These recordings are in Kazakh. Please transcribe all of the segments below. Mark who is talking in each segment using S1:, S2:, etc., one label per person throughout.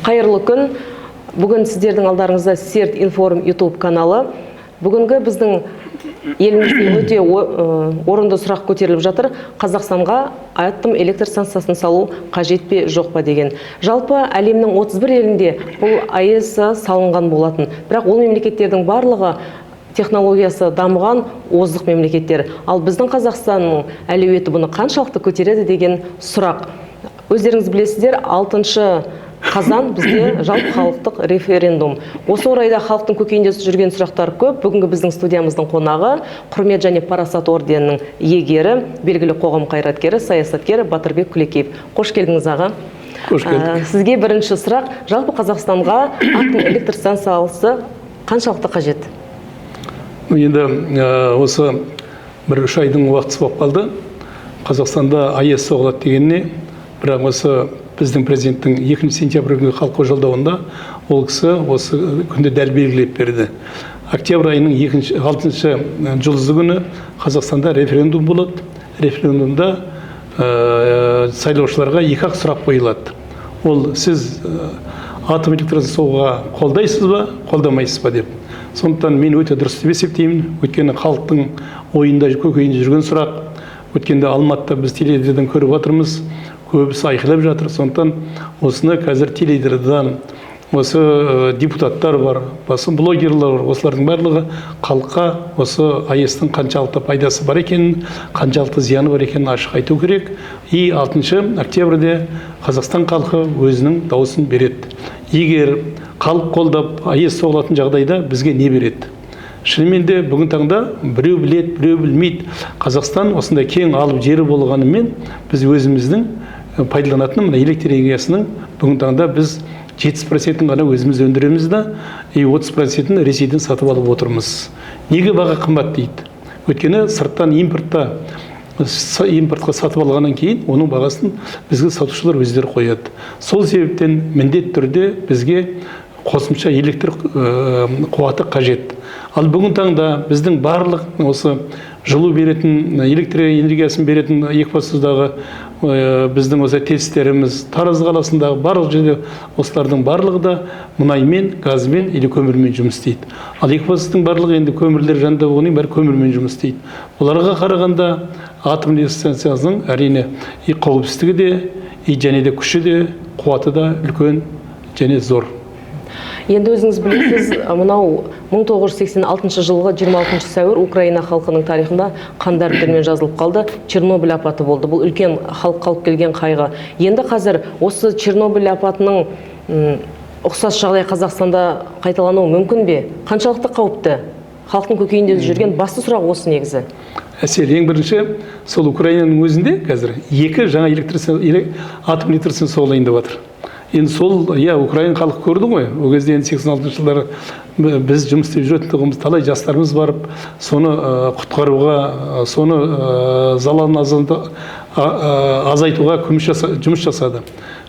S1: Қайырлы күн. Бүгін сіздердің алдарыңызда Серт Информ YouTube каналы. Бүгінгі біздің елімізде өте орынды сұрақ көтеріліп жатыр. Қазақстанға атом электр станциясын салу қажет пе, жоқ па деген. Жалпы әлемнің 31 елінде бұл АЭС салынған болатын. Бірақ ол мемлекеттердің барлығы технологиясы дамыған озық мемлекеттер. Ал біздің Қазақстанның әлеуеті бұны қаншалықты көтереді деген сұрақ. Өздеріңіз білесіздер, 6 қазан бізде жалпы халықтық референдум. Осы орайда халықтың көкейінде жүрген сұрақтар көп. Бүгінгі біздің студиямыздың қонағы құрмет және парасат орденінің иегері, белгілі қоғам қайраткері, саясаткері Батырбек Күлекеев. Қош келдіңіз, аға.
S2: Қош келдік.
S1: Сізге бірінші сұрақ, жалпы Қазақстанға атом электр станциясы қаншалықты қажет?
S2: Енді осы бір 3 айдың уақыты болып қалды. Қазақстанда АЭС соғылады дегеніне, бірақ осы біздің президенттің 2 сентябрьгі халыққа жолдауында ол кісі осы күнді дәл белгілеп берді. Октябрь айының 6 жұлдызы күні Қазақстанда референдум болады. Референдумда сайлаушыларға 2 сұрақ қойылады. Ол сіз атом электросын соғуға қолдайсыз ба, қолдамайсыз ба деп. Сондықтан мен өте дұрыс деп есептеймін. Өйткені халықтың ойында, көкейінде жүрген сұрақ. Өткенде Алматыда біз теледидардан көріп отырмыз. Көбісі айқайлап жатыр. Сондықтан осыны қазір теледидардан осы депутаттар бар, басым блогерлар бар, осылардың барлығы халыққа осы АЭС-тің қаншалықты пайдасы бар екенін, қаншалықты зияны бар екенін ашық айту керек. И 6 октябрьде Қазақстан халқы өзінің дауысын береді. Егер халық қолдап АЭС соғылатын жағдайда бізге не береді? Шынымен де бүгін таңда біреу біледі, біреу білмейді. Қазақстан осындай кең алып жері болғанымен біз өзіміздің пайдаланатын электр энергиясының бүгін таңда біз 70%-ін ғана өзіміз өндіреміз да, 30%-ін Ресейден сатып алып отырмыз. Неге баға қымбат дейді? Өйткені сырттан импортқа сатып алғаннан кейін оның бағасын бізге сатушылар өздері қояды. Сол себептен міндетті түрде бізге қосымша электр қуаты қажет. Ал бүгін таңда біздің барлық осы жылу беретін, электр энергиясын беретін Екібастұздағы біздің осы тестеріміз, Тараз қаласындағы барлық жерде осылардың барлығы да мұнаймен, газмен или көмірмен жұмыс істейді. Ал Екібастұздың барлығы енді көмірлер жанында болғаннан бәрі көмірмен жұмыс істейді. Оларға қарағанда атом электр станциясының әрине қауіпсіздігі де, және де күші де, қуаты да үлкен және зор.
S1: Енді өзіңіз білесіз, мынау 1986 жылғы 26 сәуір Украина халқының тарихында қанды әріптермен жазылып қалды. Чернобыль апаты болды. Бұл үлкен халыққа алып келген қайғы. Енді қазір осы Чернобыль апатының ұқсас жағдай Қазақстанда қайталануы мүмкін бе? Қаншалықты қауіпті? Халықтың көкейінде жүрген басты сұрақ осы негізі.
S2: Әсел, ең бірінші, сол Украинаның өзінде қазір 2 жаңа атом электр станциясы соғылайын деп жатыр. Енді сол, Украина халқы көрді ғой, ол кезде 86 жылдары біз жұмыс істеп жүретіндігіміз, талай жастарымыз барып, соны құтқаруға, соны залалын азайтуға жұмыс жасады.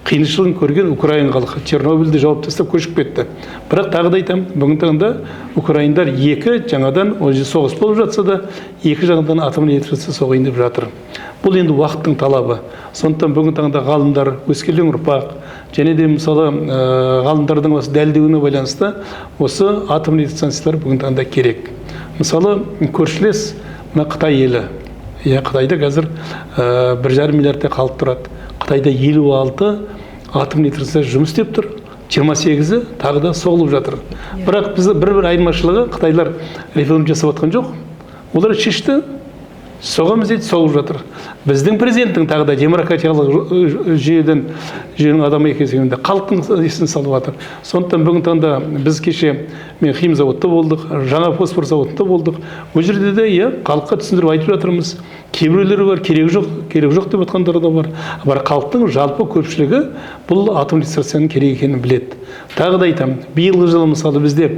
S2: Қиыншылығын көрген Украина халқы Чернобыльді жауып тастап көшіп кетті. Бірақ тағы да айтамын, бүгін таңда украиндар 2 жаңадан соғыс болып жатса да, 2 жаңадан атом электр станциясы соғайын деп жатыр. Бұл енді уақыттың талабы. Сондықтан бүгін таңда ғалымдар, өскелең ұрпақ, және де мысалы ғалымдардың осы дәлелдеуіне байланысты осы атом электр станциялары бүгін таңда керек. Мысалы көршілес Қытай елі. Қытайда қазір 1,5 миллиардтай халық тұрады. Қытайда 56 атом электр станциясы жұмыс істеп тұр. 28-і тағы да соғылып жатыр. Бірақ бізде бір айырмашылығы, қытайлар референдум жасап жатқан жоқ. Олар шешті, соғамыз дейді, соғып жатыр. Біздің президенттің тағы да демократиялық жүйенің адамы екенінде халықтың есін салып жатыр. Сондықтан бүгін таңда біз кеше мен хим заводта болдық, жаңа фосфор заводында болдық. Ол жерде де халыққа түсіндіріп айтып жатырмыз. Кейбіреулері бар, керек жоқ деп жатқандар да бар. Бірақ халықтың жалпы көпшілігі бұл атом электр станциясының керек екенін біледі. Тағы да айтамын, биылғы жылы мысалы бізде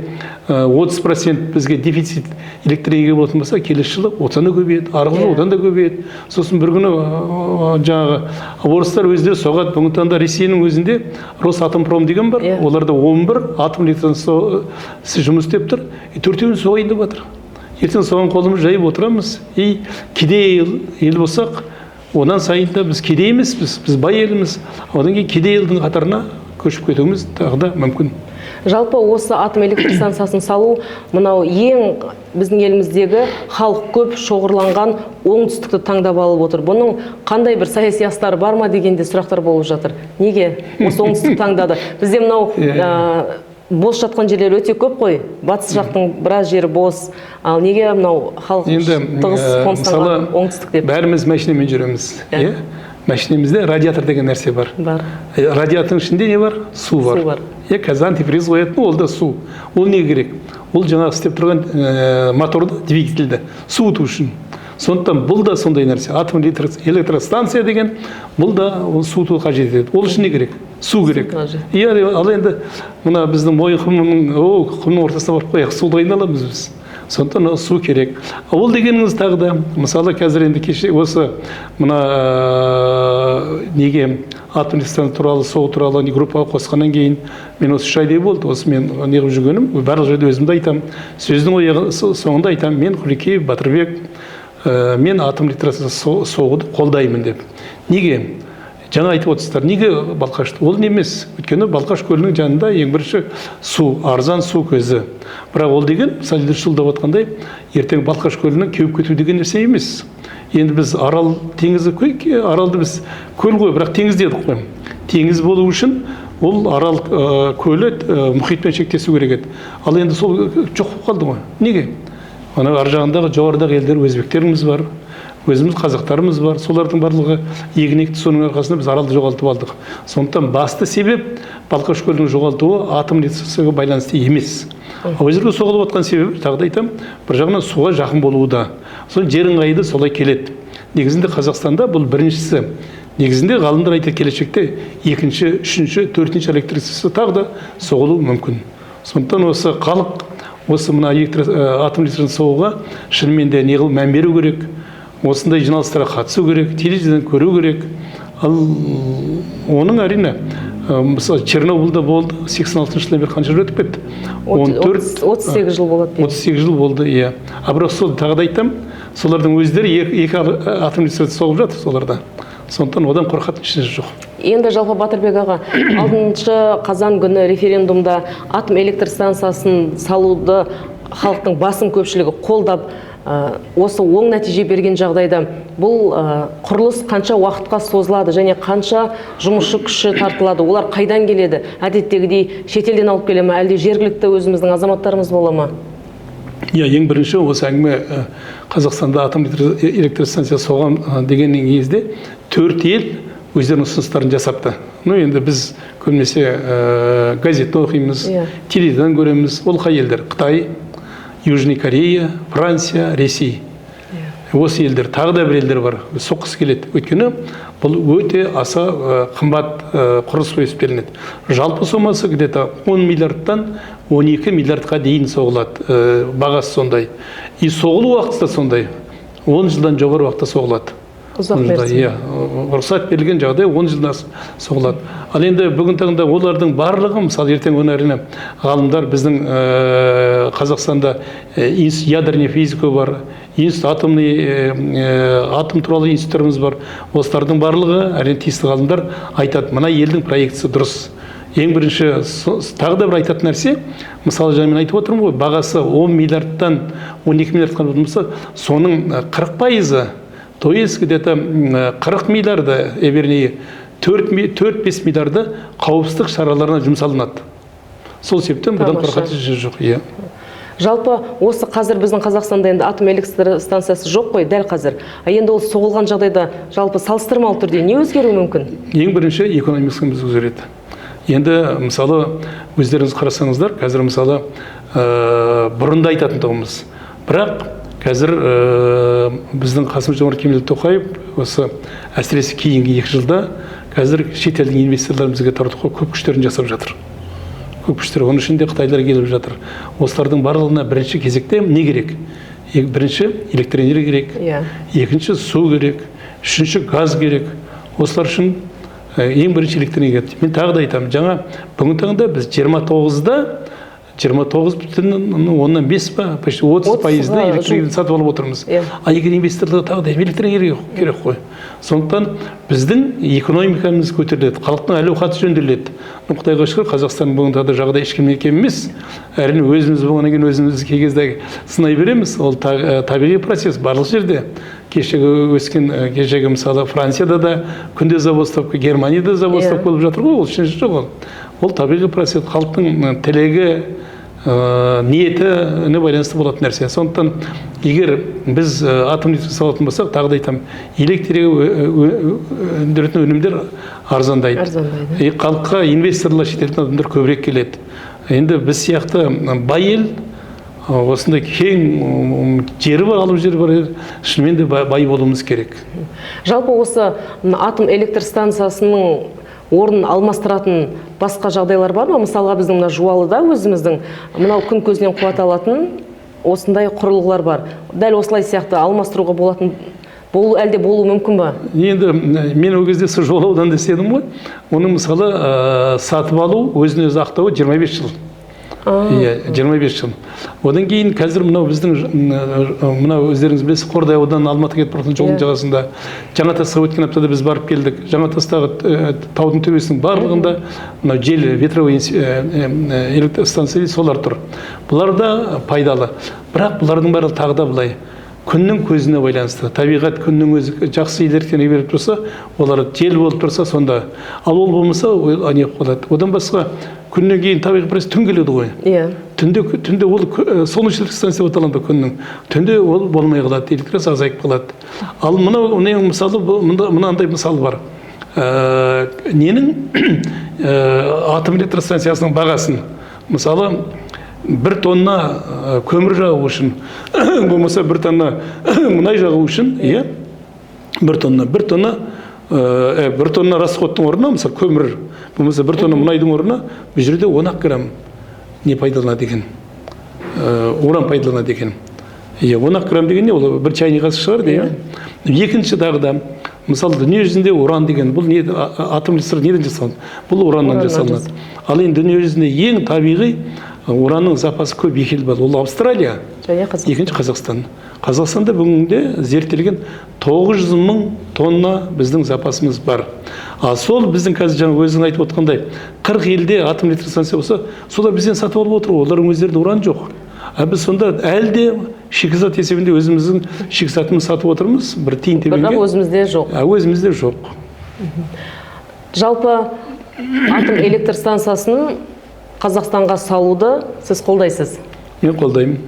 S2: 30% бізге дефицит электр энергия болатын болса, келесі жылы одан да көбейеді, арғы жылы одан да көбейеді. Сосын бір күні жаңағы орыстар өздері соғады. Бүгін таңда Ресейдің өзінде Росатомпром деген бар. Оларда 11 атом электр станциясы жұмыс істеп тұр. 4-еуін соғайын деп жатыр. Ертең соған қолымыз жайып отырамыз. Кедей ел болсақ, одан сайын да біз кедей емеспіз, біз бай еліміз. Одан кейін кедей елдің қатарына көшіп кетуіміз тағы да мүмкін.
S1: Жалпы осы атом электр станциясын салу мынау ең біздің еліміздегі халық көп шоғырланған оңтүстікті таңдап алып отыр. Бұның қандай бір саяси астары бар ма дегенде сұрақтар болып жатыр. Неге осы оңтүстік таңдады? Бізде мынау бос жатқан жерлер өте көп қой. Батыс жақтың біраз жері бос. Ал неге мынау халық тығыз қоныстанған оңтүстік деп?
S2: Бәріміз машинамен жүреміз. Машинемізде радиатор деген нәрсе бар. Радиатордың ішінде не бар? Су бар. Қазір антифриз қоятын, ол да су. Ол не керек? Ол жаңағы істеп тұрған моторды, двигательді суыту үшін. Сондықтан бұл да сондай нәрсе. Атом электростанция деген бұл да суыту қажет етеді. Ол үшін не керек? Су керек. Ал енді мына біздің құмның ортасына барып қояйық, суды қайдан аламыз біз? Сондықтан су керек. Ол дегеніңіз тағы да, мысалы қазір енді кеше осы мына неге атом электростанция туралы, соғу туралы группаға қосқаннан кейін мен осы 3 айдай болды. Осы мен неғып жүргенім, барлық жерде өзімді айтам. Сөздің соңында айтам, мен Құлекеев Батырбек, мен атом электростанция соғуды қолдаймын деп. Неге? Жаңа айтып отырсыздар, неге Балқаш? Ол немес. Өйткені Балқаш көлінің жанында ең бірінші су, арзан су көзі. Бірақ ол деген, мысалы жылдап отқандай, ертең Балқаш көлінің кеуіп кету деген нәрсе емес. Енді біз Арал теңізі, Аралды біз көл қой, бірақ теңіз дедік қой. Теңіз болу үшін ол Арал көлі мұхитпен шектесу керек еді. Ал енді сол жоқ болып қалды ғой. Неге? Ана ар жағындағы жоғарыдағы елдер, өзбектеріміз бар. Өзіміз қазақтарымыз бар, солардың барлығы егінекті, соның арқасында біз Аралды жоғалтып алдық. Сондықтан басты себеп Балқаш көлінің жоғалтуы атом электростанцияға байланысты емес. Ол жерге соғылып отқан себебі, тағы да айтам, бір жағынан суға жақын болуы. Сол жер ыңғайы солай келеді. Негізінде Қазақстанда бұл біріншісі. Негізінде ғалымдар айтады, келешекте екінші, үшінші, төртінші электростанция тағы да соғылуы мүмкін. Сондықтан осы халық осы мына атом электростанция соғуға шынымен де неғыл мән беру керек. Осындай жиналыстарға қатысу керек, телевизордан көру керек. Ал оның әрине, мысалы Чернобыльда болды, 86 жылдан бері қанша жыл өтіп кетті?
S1: 38 жыл болады.
S2: 38 жыл болды, иә. Бірақ сол тағы да айтам, солардың өздері екі атом электростанция соғып жатыр соларда. Сондықтан одан қорқатын ештеңе жоқ.
S1: Енді жалпы Батырбек аға, 6 қазан күні референдумда атом электростанциясын салуды халықтың басым көпшілігі қолдап, осы оң нәтиже берген жағдайда бұл құрылыс қанша уақытқа созылады және қанша жұмысшы күші тартылады? Олар қайдан келеді? Әдеттегідей шетелден алып келе ме, әлде жергілікті өзіміздің азаматтарымыз бола ма?
S2: Ең бірінші осы әңгіме Қазақстанда атом электростанция соған дегеннен кезде 4 ел өздерінің ұсыныстарын жасапты. Енді біз көбінесе газетті оқимыз, телевизордан көреміз. Ол қай елдер? Қытай, Южный Корея, Франция, Ресей. Осы елдер, тағы да бір елдер бар, соққысы келеді. Өйткені бұл өте аса қымбат құрылыс болып есептелінеді. Жалпы сомасы где-то 10 миллиардтан 12 миллиардқа дейін соғылады, бағасы сондай. И соғылу уақыты сондай, 10 жылдан жоғары уақытта соғылады. Рұқсат берілген жағдай 10 жылдан соғылады. Ал енді бүгін таңда олардың барлығы, мысалы ертең өнәріне ғалымдар біздің Қазақстанда ядерный физика бар, атом туралы институтымыз бар. Осылардың барлығы әрине тиісті ғалымдар айтады, мына елдің проектісі дұрыс. Ең бірінші тағы да бір айтатын нәрсе, мысалы жаңа мен айтып отырмын ғой, бағасы 10 миллиардтан 12 миллиардқа болмаса, соның 40%, то есть где-то 40 миллиарда, вернее, 4-5 миллиарды қауіпсіздік шараларына жұмсалынады. Сол себептен бұдан қорқатын жоқ.
S1: Жалпы осы қазір біздің Қазақстанда енді атом электростанциясы жоқ қой, дәл қазір. Енді ол соғылған жағдайда жалпы салыстырмалы түрде не өзгеруі мүмкін?
S2: Ең бірінші экономикамыз өзгереді. Енді мысалы өздеріңіз қарасаңыздар, қазір мысалы бұрында айтатын тұғымыз. Бірақ қазір біздің Қасым-Жомарт Кемелұлы Тоқаев осы әсіресе кейінгі 2 жылда қазір шетелдің инвесторларын бізге тартуға көп күштерін жасап жатыр. Көп күштер, оның ішінде Қытайлар келіп жатыр. Осылардың барлығына бірінші кезекте не керек? Бірінші электроэнергия керек, екінші су керек, үшінші газ керек. Осылар үшін ең бірінші электроэнергия. Мен тағы да айтамын, жаңа бүгін таңда біз 29,5 па, почти 30% электроэнергияны сатып алып отырмыз. А егер инвесторларға тағы да электроэнергия керек қой. Сондықтан біздің экономикамыз көтеріледі, халықтың әл-ауқаты жөнделеді. Құдайға шүкір, Қазақстан бүгінде да жағдай ешкімге кем емес. Әрине өзіміз болғаннан кейін өзімізді кей кезде сынай береміз. Ол табиғи процесс барлық жерде. Кешегі мысалы Францияда да күнде завод, Германияда завод болып жатыр ғой, ол үшінші жоқ ол. Ол табиғи процесс, халықтың тілегі, ниетіне байланысты болатын нәрсе. Сондықтан егер біз атом электр салатын болсақ, тағы да айтамын, электр өндіретін өнімдер арзандайды. Халыққа инвесторлар, шетелден адамдар көбірек келеді. Енді біз сияқты бай ел, осындай кең жері бар, алып жері бар, шынымен де бай болуымыз керек.
S1: Жалпы осы атом электр станциясының орнын алмастыратын басқа жағдайлар бар ма? Мысалға біздің Жуалыда өзіміздің мынау күн көзінен қуат алатын осындай құрылғылар бар. Дәл осылай сияқты алмастыруға болатын әлде болу мүмкін ба?
S2: Енді мен ол кезде Жуалы ауданында істедім ғой. Оның мысалы сатып алу, өзін өзі ақтауы 25 жыл. 25 жыл. Одан кейін қазір мынау біздің өздеріңіз білесіз, Қордай ауданының Алматыға кетіп баратын жолдың жағасында Жаңатасқа өткен аптада біз барып келдік. Жаңатастағы таудың төбесінің барлығында мынау жел ветровой электр станция солар тұр. Бұлар да пайдалы. Бірақ бұлардың бәрі тағы да былай. Күннің көзіне байланысты. Табиғат күннің өзі жақсы електен беріп тұрса, олар жел болып тұрса сонда. Ал ол болмаса, не болады. Одан басқа күннен кейін табиғи процесс түн келеді ғой. Түнде ол солнечный электр станция аталады күннің. Түнде ол болмай қалады, электросы азайып қалады. Ал мысалы мынандай мысал бар. Атом электр станциясының бағасын, мысалы, 1 тонна көмір жағу үшін, болмаса 1 тонна мұнай жағу үшін, 1 тонна расходтың орнына, мысалы көмір, болмаса 1 тонна мұнайдың орнына, бұл жерде 10 грамм не пайдаланады екен, уран пайдаланады екен. 10 грамм деген не, ол бір чайник асы шығар де. Екінші тағыда, мысалы дүние жүзінде уран деген, бұл атом электр неден жасалады? Бұл ураннан жасалынады. Ал енді дүние жүзінде ең табиғи уранның запасы көп екі ел бар. Ол Австралия, екінші Қазақстан. Қазақстанда бүгінде зерттелген 900 мың тонна біздің запасымыз бар. Ал сол біздің қазір жаңа өзің айтып отқандай 40 елде атом электр станция болса, солар бізден сатып алып отыр. Олардың өздерінде уран жоқ. Біз сонда әлде шикізат есебінде өзіміздің шикізатымызды сатып отырмыз, бір тиын тебенге.
S1: Бірақ өзімізде жоқ.
S2: Өзімізде жоқ.
S1: Жалпы атом электр станциясын Қазақстанға салуды сіз қолдайсыз?
S2: Мен қолдаймын.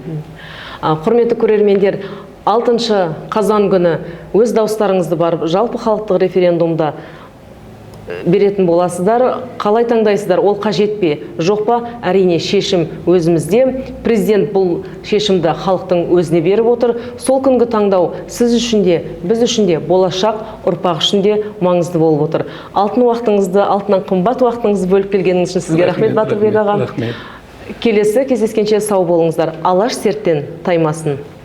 S1: Құрметті көрермендер, 6 қазан күні өз дауыстарыңызды барып, жалпы халықтық референдумда беретін боласыздар. Қалай таңдайсыздар? Ол қажет пе? Жоқ па? Әрине шешім өзімізде. Президент бұл шешімді халықтың өзіне беріп отыр. Сол күнгі таңдау сіз үшін де, біз үшін де, болашақ ұрпақ үшін де маңызды болып отыр. Алтыннан қымбат уақытыңызды бөліп келгеніңіз үшін сізге рахмет, Батырбек аға. Келесі кездескенше сау болыңыздар. Алаш серттен таймасын.